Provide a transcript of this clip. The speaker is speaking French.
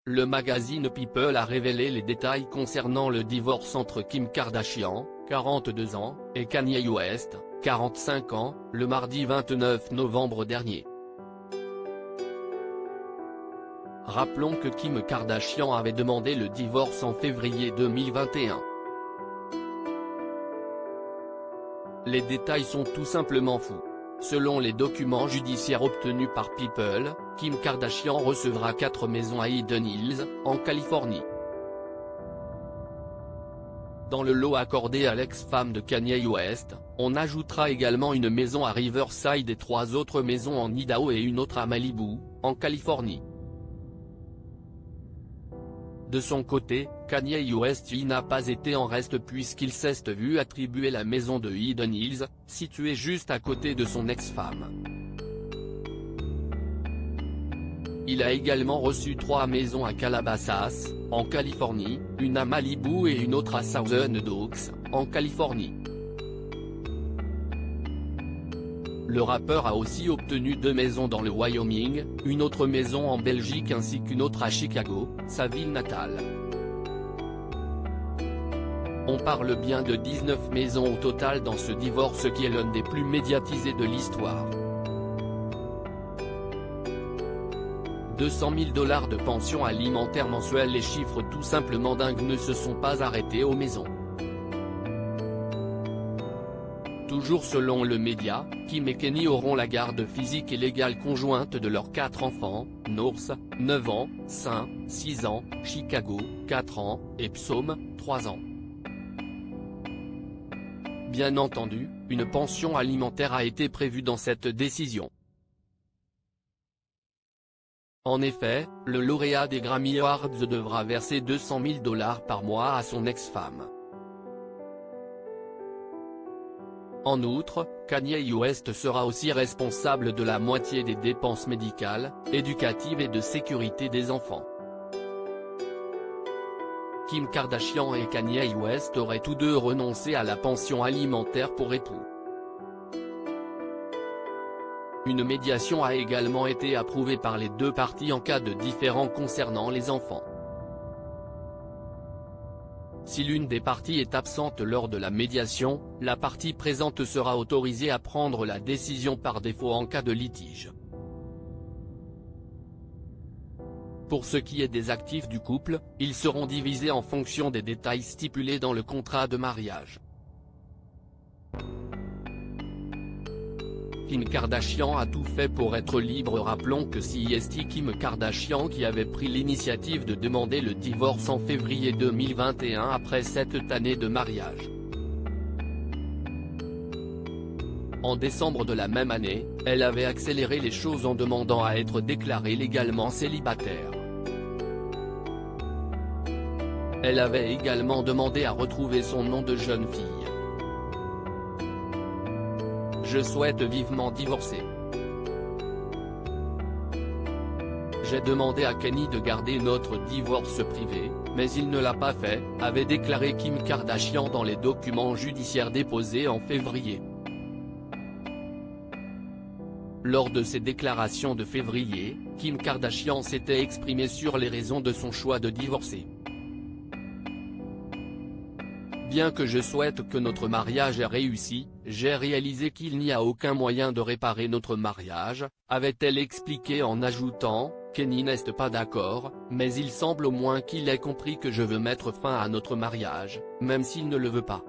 le magazine People a révélé les détails concernant le divorce entre Kim Kardashian, 42 ans, et Kanye West, 45 ans, le mardi 29 novembre dernier. Rappelons que Kim Kardashian avait demandé le divorce en février 2021. Les détails sont tout simplement fous. Selon les documents judiciaires obtenus par People, Kim Kardashian recevra 4 maisons à Hidden Hills, en Californie. Dans le lot accordé à l'ex-femme de Kanye West, on ajoutera également une maison à Riverside et 3 autres maisons en Idaho et une autre à Malibu, en Californie. De son côté, Kanye West n'a pas été en reste puisqu'il s'est vu attribuer la maison de Hidden Hills, située juste à côté de son ex-femme. Il a également reçu 3 maisons à Calabasas, en Californie, une à Malibu et une autre à Thousand Oaks, en Californie. Le rappeur a aussi obtenu 2 maisons dans le Wyoming, une autre maison en Belgique ainsi qu'une autre à Chicago, sa ville natale. On parle bien de 19 maisons au total dans ce divorce qui est l'un des plus médiatisés de l'histoire. 200 000 $ de pension alimentaire mensuelle. Les chiffres tout simplement dingues ne se sont pas arrêtés aux maisons. Toujours selon le média, Kim et Kenny auront la garde physique et légale conjointe de leurs 4 enfants, North, 9 ans, St, 6 ans, Chicago, 4 ans, et Psalm, 3 ans. Bien entendu, une pension alimentaire a été prévue dans cette décision. En effet, le lauréat des Grammy Awards devra verser 200 000 $ par mois à son ex-femme. En outre, Kanye West sera aussi responsable de la moitié des dépenses médicales, éducatives et de sécurité des enfants. Kim Kardashian et Kanye West auraient tous deux renoncé à la pension alimentaire pour époux. Une médiation a également été approuvée par les deux parties en cas de différend concernant les enfants. Si l'une des parties est absente lors de la médiation, la partie présente sera autorisée à prendre la décision par défaut en cas de litige. Pour ce qui est des actifs du couple, ils seront divisés en fonction des détails stipulés dans le contrat de mariage. Kim Kardashian a tout fait pour être libre. Rappelons que c'est Kim Kardashian qui avait pris l'initiative de demander le divorce en février 2021 après 7 années de mariage. En décembre de la même année, elle avait accéléré les choses en demandant à être déclarée légalement célibataire. Elle avait également demandé à retrouver son nom de jeune fille. Je souhaite vivement divorcer. J'ai demandé à Kenny de garder notre divorce privé, mais il ne l'a pas fait, avait déclaré Kim Kardashian dans les documents judiciaires déposés en février. Lors de ses déclarations de février, Kim Kardashian s'était exprimée sur les raisons de son choix de divorcer. Bien que je souhaite que notre mariage ait réussi, j'ai réalisé qu'il n'y a aucun moyen de réparer notre mariage, avait-elle expliqué en ajoutant, Kenny n'est pas d'accord, mais il semble au moins qu'il ait compris que je veux mettre fin à notre mariage, même s'il ne le veut pas.